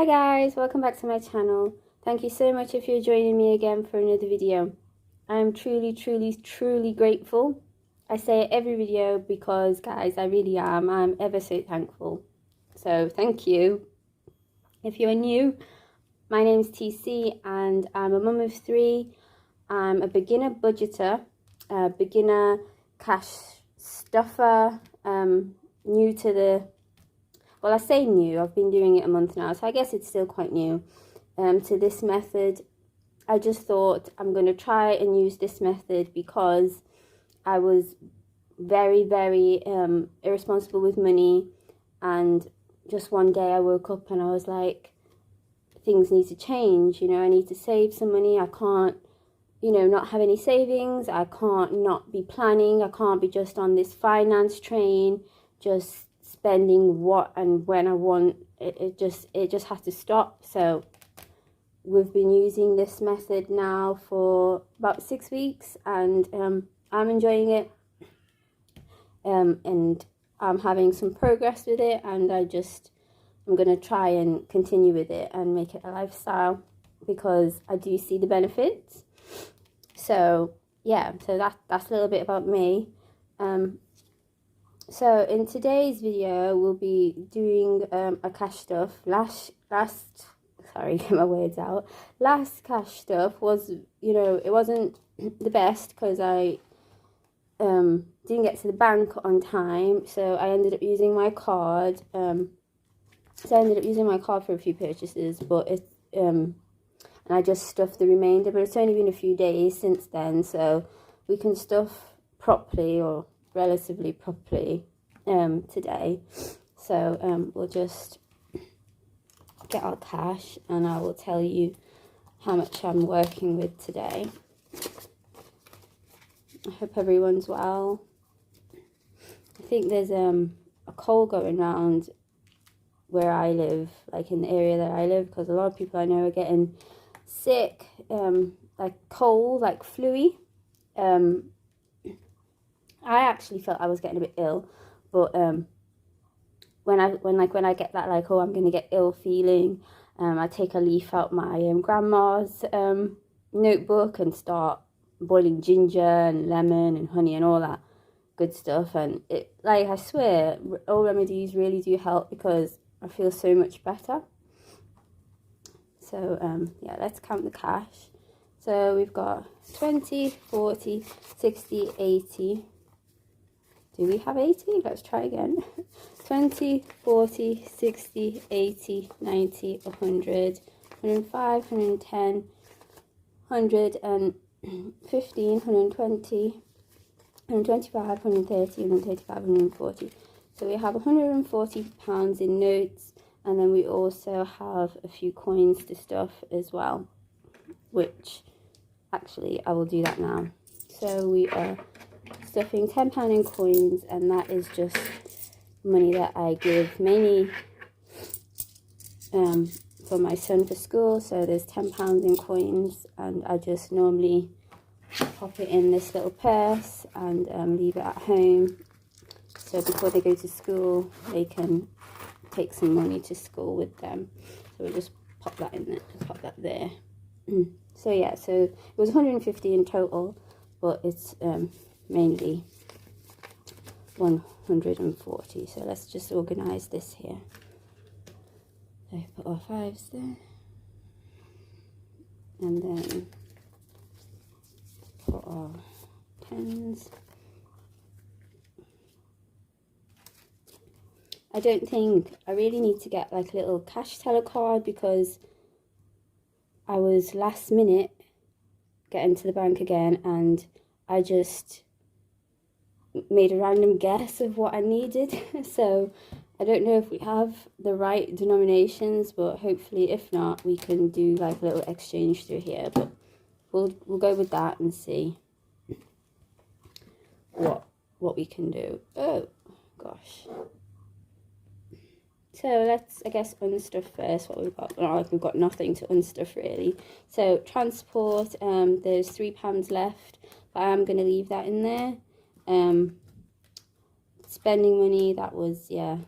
Hi guys, welcome back to my channel. Thank you so much if you're joining me again for another video. I'm truly grateful. I say it every video because guys, I really am. I'm ever so thankful. So thank you. If you're new, my name is TC and I'm a mum of 3. I'm a beginner budgeter, a beginner cash stuffer, new to the, well, I say new, I've been doing it a month now, so I guess it's still quite new to this method. I just thought I'm going to try and use this method because I was very irresponsible with money, and just one day I woke up and I was like, things need to change, you know, I need to save some money. I can't, you know, not have any savings. I can't not be planning. I can't be just on this finance train, just spending what and when I want. It just has to stop. So we've been using this method now for about 6 weeks, and I'm enjoying it, and I'm having some progress with it, and I'm going to try and continue with it and make it a lifestyle because I do see the benefits. So yeah, so that's a little bit about me. So in today's video we'll be doing a cash stuff. Sorry, get my words out. Last cash stuff was, you know, it wasn't the best because I didn't get to the bank on time, so I ended up using my card. So I ended up using my card for a few purchases, but and I just stuffed the remainder, but it's only been a few days since then, so we can stuff properly, or relatively properly, today. So we'll just get our cash and I will tell you how much I'm working with today. I hope everyone's well. I think there's a cold going around where I live, like in the area that I live, because a lot of people I know are getting sick, like cold, like flu-y. I actually felt I was getting a bit ill, but when I get that, like, oh, I'm gonna get ill feeling, I take a leaf out my grandma's notebook and start boiling ginger and lemon and honey and all that good stuff, and it, like, I swear all remedies really do help because I feel so much better. So yeah, let's count the cash. So we've got 20, 40, 60, 80. Do we have 80? Let's try again. 20, 40, 60, 80, 90, 100, 105, 110, 115, 120, 125, 130, 135, 140. So we have £140 in notes, and then we also have a few coins to stuff as well, which actually I will do that now. So we are stuffing £10 in coins, and that is just money that I give mainly for my son for school. So there's £10 in coins, and I just normally pop it in this little purse and leave it at home, so before they go to school they can take some money to school with them. So we'll just pop that in there, pop that there. So yeah, so it was 150 in total, but it's mainly 140. So let's just organize this here. So put our 5s there, and then put our 10s. I don't think I really need to get like a little cash teller card because I was last minute getting to the bank again, and I just made a random guess of what I needed. So I don't know if we have the right denominations, but hopefully if not, we can do like a little exchange through here. But we'll go with that and see what we can do. Oh gosh. So let's, I guess, unstuff first what we've got. Oh, we've got nothing to unstuff really. So transport, there's £3 left, but I'm going to leave that in there. Spending money, that was, yeah,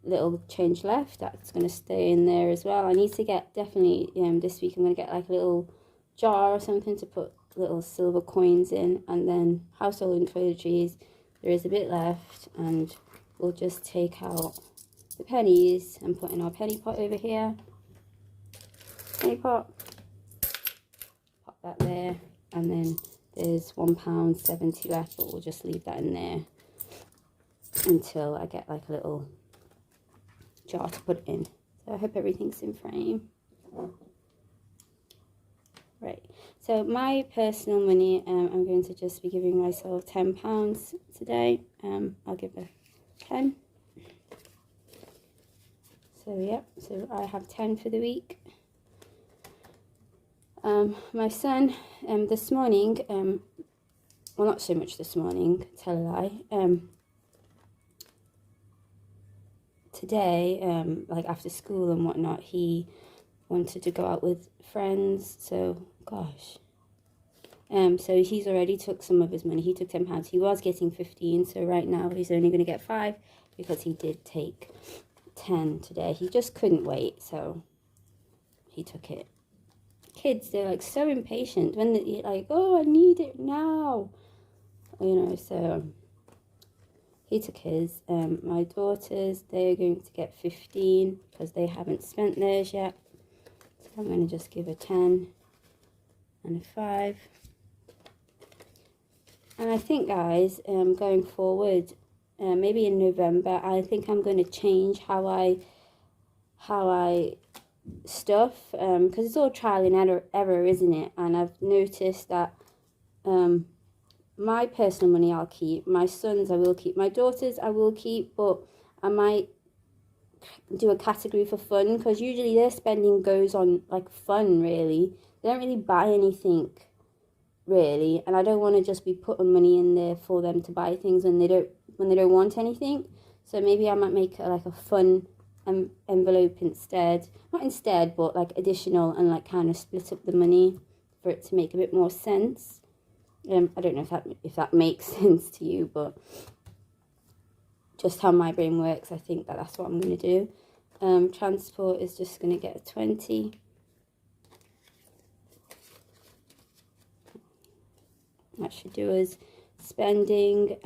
little change left. That's going to stay in there as well. I need to get, definitely, this week I'm going to get like a little jar or something to put little silver coins in. And then household and toiletries, there is a bit left, and we'll just take out the pennies and put in our penny pot over here. Penny pot, pop that there, and then there's £1.70 left, but we'll just leave that in there until I get like a little jar to put it in. So I hope everything's in frame. Right, so my personal money, I'm going to just be giving myself £10 today. I'll give a 10. So yeah, so I have 10 for the week. My son, this morning, well, not so much this morning, tell a lie, today, like after school and whatnot, he wanted to go out with friends, so gosh, so he's already took some of his money. He took £10. He was getting 15, so right now he's only going to get 5 because he did take 10 today. He just couldn't wait, so he took it. Kids, they're like so impatient when they're like, oh, I need it now, you know. So he took his. My daughters, they're going to get 15 because they haven't spent theirs yet. So I'm going to just give a 10 and a 5. And I think, guys, going forward, maybe in November, I think I'm going to change how I stuff, because it's all trial and error, isn't it? And I've noticed that my personal money I'll keep, my son's I will keep, my daughters I will keep, but I might do a category for fun, because usually their spending goes on like fun, really. They don't really buy anything really, and I don't want to just be putting money in there for them to buy things when they don't want anything. So maybe I might make like a fun envelope instead, not instead, but like additional, and like kind of split up the money for it to make a bit more sense. I don't know if that makes sense to you, but just how my brain works, I think that's what I'm going to do. Transport is just going to get a 20. That should do us. Spending,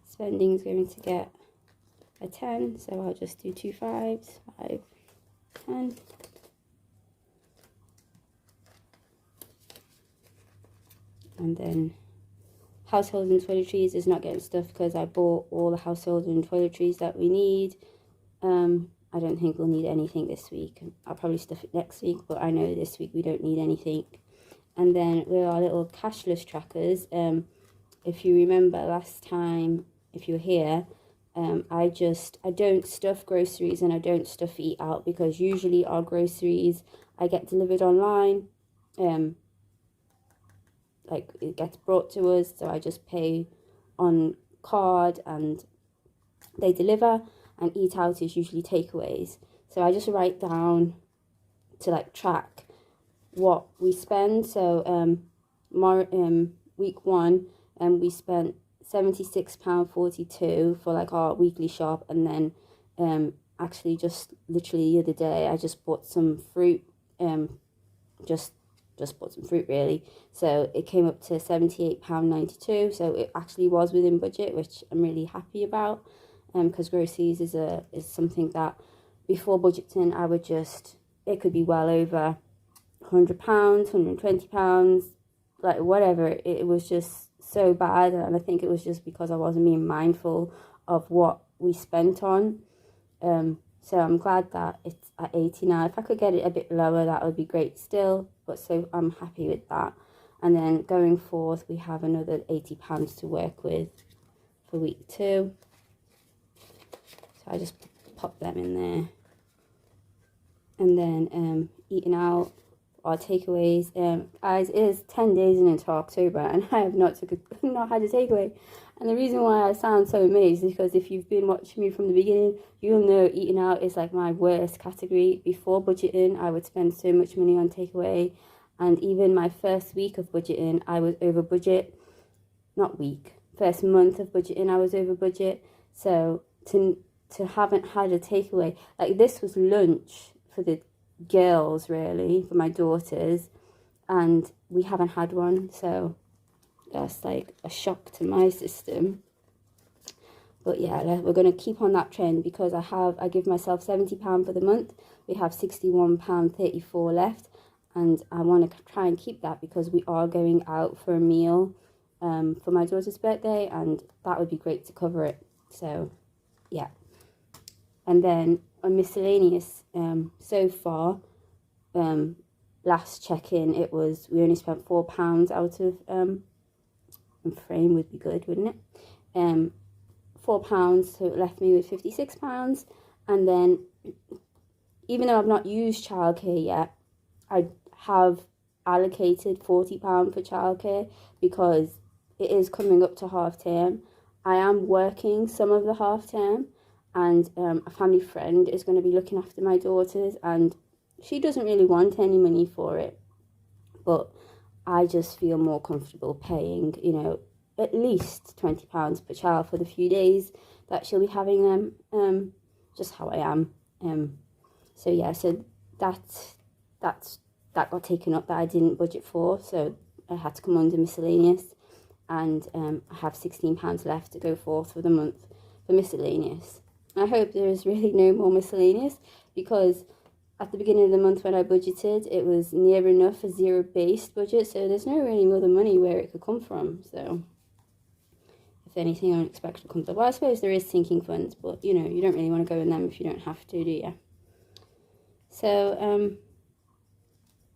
spending is going to get a 10, so I'll just do 2 5s, 5, 10. And then household and toiletries is not getting stuff because I bought all the household and toiletries that we need. I don't think we'll need anything this week. I'll probably stuff it next week, but I know this week we don't need anything. And then with our little cashless trackers, if you remember last time, if you were here, I don't stuff groceries and I don't stuff eat out, because usually our groceries I get delivered online, like it gets brought to us, so I just pay on card and they deliver, and eat out is usually takeaways. So I just write down to like track what we spend. So week 1 we spent £76.42 for like our weekly shop, and then actually just literally the other day I just bought some fruit, just bought some fruit really, so it came up to £78.92, so it actually was within budget, which I'm really happy about, because groceries is something that before budgeting I would just, it could be well over £100, £120, like whatever, it was just so bad. And I think it was just because I wasn't being mindful of what we spent on. So I'm glad that it's at 80 now. If I could get it a bit lower, that would be great still, but so I'm happy with that. And then going forth, we have another £80 to work with for week 2. So I just pop them in there. And then eating out, our takeaways. Guys, it is 10 days into October and I have not had a takeaway. And the reason why I sound so amazed is because if you've been watching me from the beginning, you'll know eating out is like my worst category. Before budgeting, I would spend so much money on takeaway, and even my first week of budgeting, I was over budget. Not week, first month of budgeting, I was over budget. So to haven't had a takeaway. Like, this was lunch for the girls, really, for my daughters, and we haven't had one, so that's like a shock to my system. But yeah, we're going to keep on that trend, because I give myself £70 for the month. We have £61.34 left, and I want to try and keep that, because we are going out for a meal for my daughter's birthday, and that would be great to cover it. So yeah. And then on miscellaneous, so far, last check-in, we only spent £4 out of, frame would be good, wouldn't it? £4, so it left me with £56. And then, even though I've not used childcare yet, I have allocated £40 for childcare, because it is coming up to half term. I am working some of the half term, and a family friend is going to be looking after my daughters, and she doesn't really want any money for it, but I just feel more comfortable paying, you know, at least £20 per child for the few days that she'll be having them, just how I am. So yeah, so that got taken up, that I didn't budget for, so I had to come under miscellaneous, and I have £16 left to go forth for the month for miscellaneous. I hope there is really no more miscellaneous, because at the beginning of the month when I budgeted, it was near enough a zero-based budget, so there's no really other money where it could come from. So if anything unexpected comes up, well, I suppose there is sinking funds, but you know, you don't really want to go in them if you don't have to, do you? So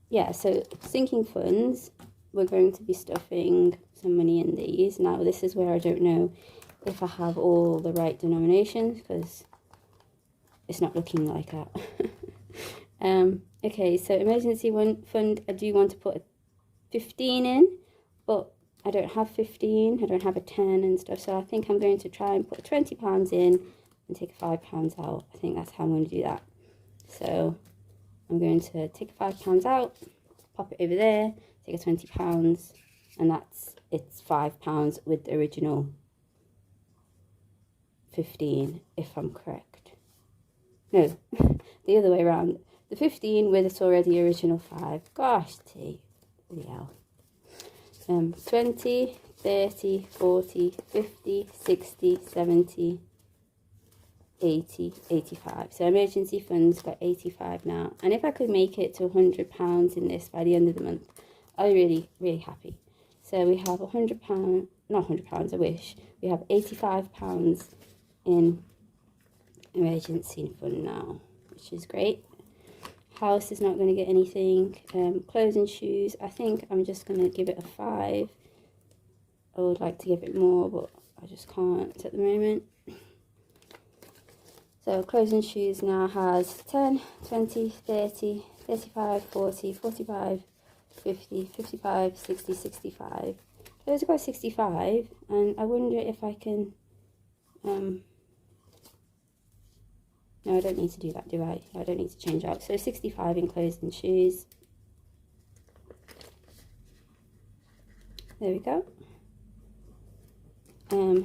yeah, so sinking funds, we're going to be stuffing some money in these. Now this is where I don't know if I have all the right denominations, because it's not looking like that. Okay, so emergency fund, I do want to put a 15 in, but I don't have 15, I don't have a 10 and stuff, so I think I'm going to try and put £20 in and take £5 out. I think that's how I'm going to do that. So I'm going to take £5 out, pop it over there, take a £20, and it's £5 with the original 15, if I'm correct. No, the other way around. The 15 with its already original 5. Gosh, hell. 20, 30, 40, 50, 60, 70, 80, 85. So emergency funds got 85 now. And if I could make it to £100 in this by the end of the month, I'd be really, really happy. So we have £100, not £100, I wish. We have £85 in emergency fund now, which is great. House is not going to get anything. Clothes and shoes, I think I'm just going to give it a 5. I would like to give it more, but I just can't at the moment. So clothes and shoes now has 10, 20, 30, 35, 40, 45, 50, 55, 60, 65. Those are about 65, and I wonder if I can... No, I don't need to do that, do I? I don't need to change out. So 65 in clothes and shoes. There we go.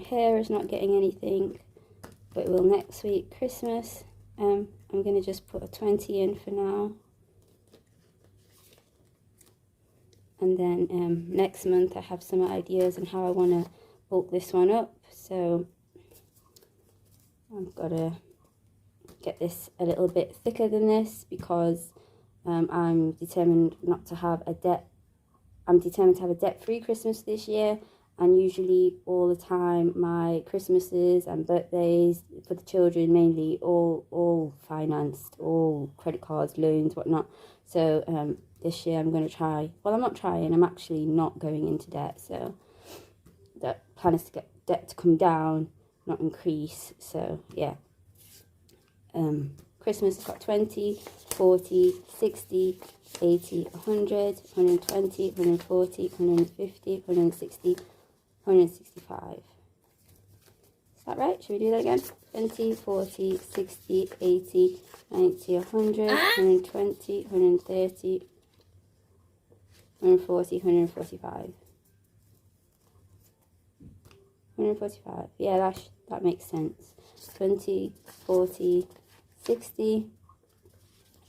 Hair is not getting anything, but it will next week. Christmas, I'm going to just put a 20 in for now. And then next month I have some ideas on how I want to bulk this one up. So I've got to get this a little bit thicker than this, because I'm determined not to have a debt. I'm determined to have a debt-free Christmas this year, and usually all the time my Christmases and birthdays for the children mainly all financed, all credit cards, loans, whatnot. So this year I'm going to try, well, I'm not trying, I'm actually not going into debt. So the plan is to get debt to come down, not increase. So yeah. Christmas has got 20, 40, 60, 80, 100, 120, 140, 150, 160, 165. Is that right? Should we do that again? 20, 40, 60, 80, 90, 100, 120, 130, 140, 145. 145. Yeah, that makes sense. 20, 40, 60,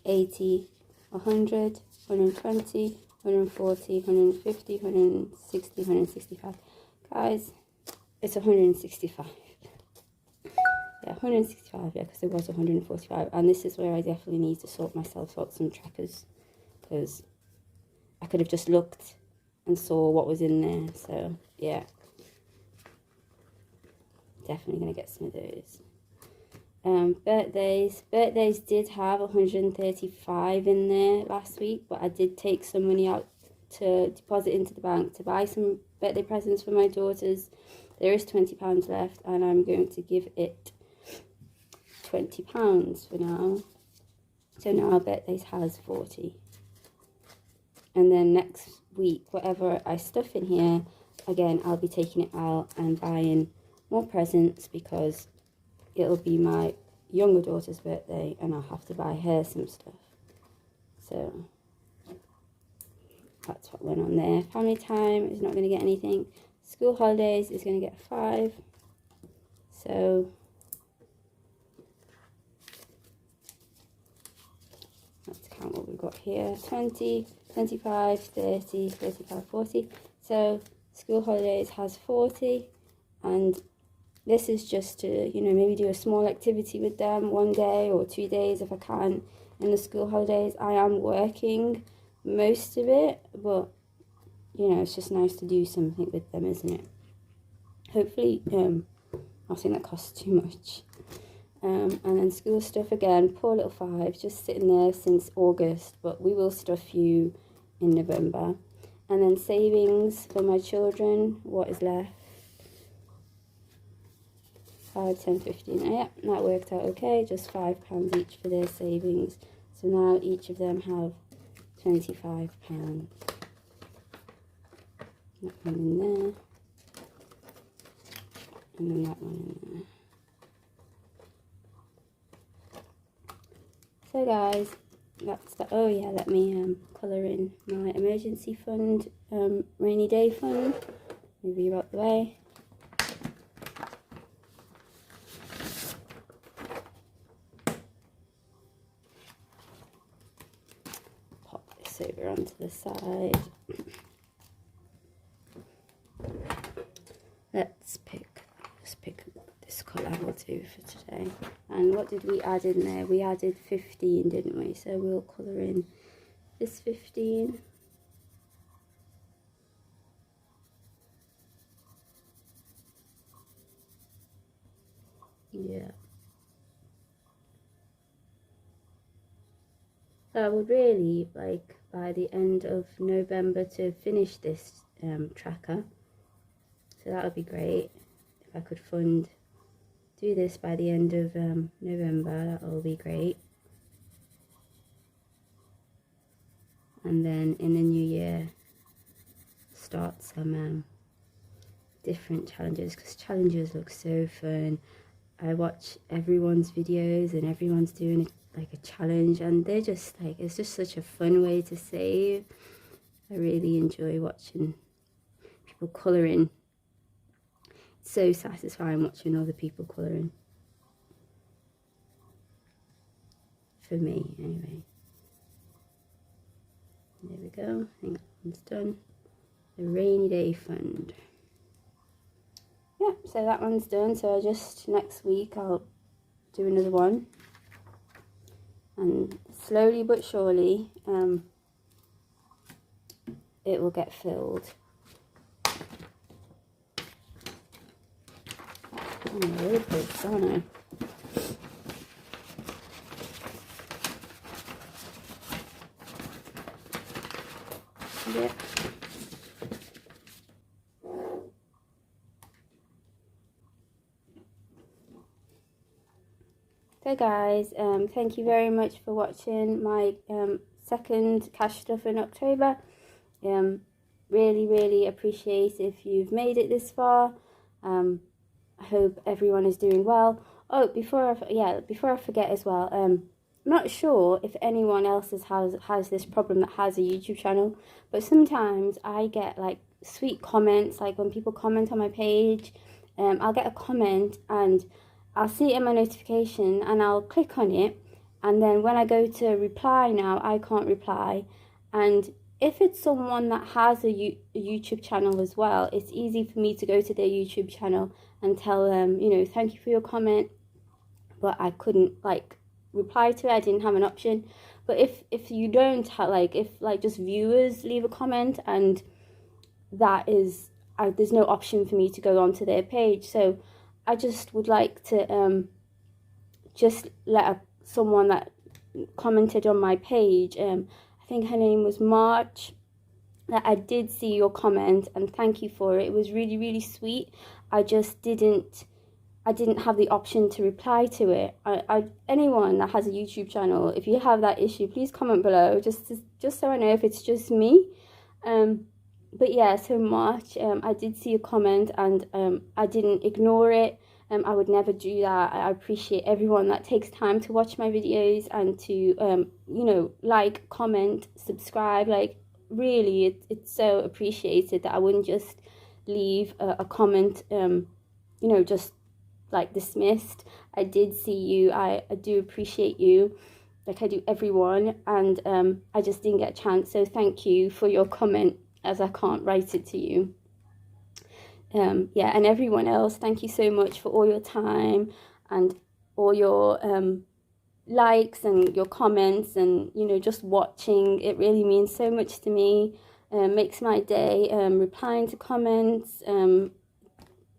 80, 100, 120, 140, 150, 160, 165. Guys, it's 165. Yeah, 165, yeah, because it was 145. And this is where I definitely need to sort myself out some trackers, because I could have just looked and saw what was in there. So, yeah. Definitely going to get some of those. Birthdays did have 135 in there last week, but I did take some money out to deposit into the bank to buy some birthday presents for my daughters. There is £20 left, and I'm going to give it £20 for now. So now birthdays has 40. And then next week, whatever I stuff in here, again, I'll be taking it out and buying more presents, because it'll be my younger daughter's birthday and I'll have to buy her some stuff. So that's what went on there. Family time is not going to get anything. School holidays is going to get 5. So let's count what we've got here. 20, 25, 30, 35, 40. So school holidays has 40, and this is just to, you know, maybe do a small activity with them 1 day or 2 days if I can in the school holidays. I am working most of it, but, you know, it's just nice to do something with them, isn't it? Hopefully, nothing that costs too much. And then school stuff again, poor little 5, just sitting there since August, but we will stuff you in November. And then savings for my children, what is left? 5, 10, 15. Yeah, that worked out okay. Just £5 each for their savings. So now each of them have £25. That one in there. And then that one in there. So guys, that's the, oh yeah, let me colour in my emergency fund, rainy day fund. Move you out the way. Over onto the side. Let's pick this colour will do for today. And what did we add in there? We added 15, didn't we? So we'll colour in this 15. Yeah. So I would really like by the end of November to finish this tracker. So that would be great if I could do this by the end of November. That will be great. And then in the new year, start some different challenges, because challenges look so fun. I watch everyone's videos and everyone's doing like a challenge, and they're just like, it's just such a fun way to save. I really enjoy watching people colouring. It's so satisfying watching other people colouring. For me, anyway. There we go. I think that one's done. The rainy day fund. Yeah, so that one's done. So just next week I'll do another one. And slowly but surely, it will get filled. I'm really close, aren't I? Yep. So guys, thank you very much for watching my second cash stuff in October. Really appreciate if you've made it this far. I hope everyone is doing well. Oh, before I forget as well, I'm not sure if anyone else has this problem that has a YouTube channel, but sometimes I get like sweet comments, like when people comment on my page, I'll get a comment and I'll see it in my notification and I'll click on it, and then when I go to reply now, I can't reply. And if it's someone that has a YouTube channel as well, it's easy for me to go to their YouTube channel and tell them, you know, thank you for your comment, but I couldn't like reply to it. I didn't have an option. But if you don't have, like, if like just viewers leave a comment, and that is, there's no option for me to go onto their page. So I just would like to just let someone that commented on my page, I think her name was March, that I did see your comment and thank you for it. It was really, really sweet. I just didn't have the option to reply to it. Anyone that has a YouTube channel, if you have that issue, please comment below, just so I know if it's just me. But yeah, so March, I did see a comment, and I didn't ignore it. I would never do that. I appreciate everyone that takes time to watch my videos and to you know, like, comment, subscribe. Like, really, it's so appreciated that I wouldn't just leave a comment you know, just like dismissed. I did see you. I do appreciate you, like I do everyone, and I just didn't get a chance. So thank you for your comment, as I can't write it to you. Yeah, and everyone else, thank you so much for all your time and all your likes and your comments, and you know, just watching. It really means so much to me. Makes my day. Replying to comments,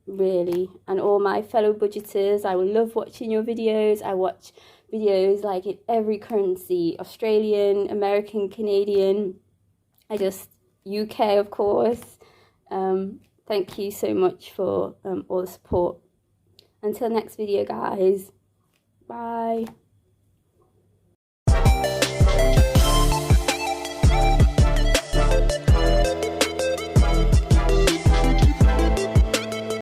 really. And all my fellow budgeters, I love watching your videos. I watch videos like in every currency: Australian, American, Canadian, UK, of course. Thank you so much for all the support. Until next video, guys. Bye.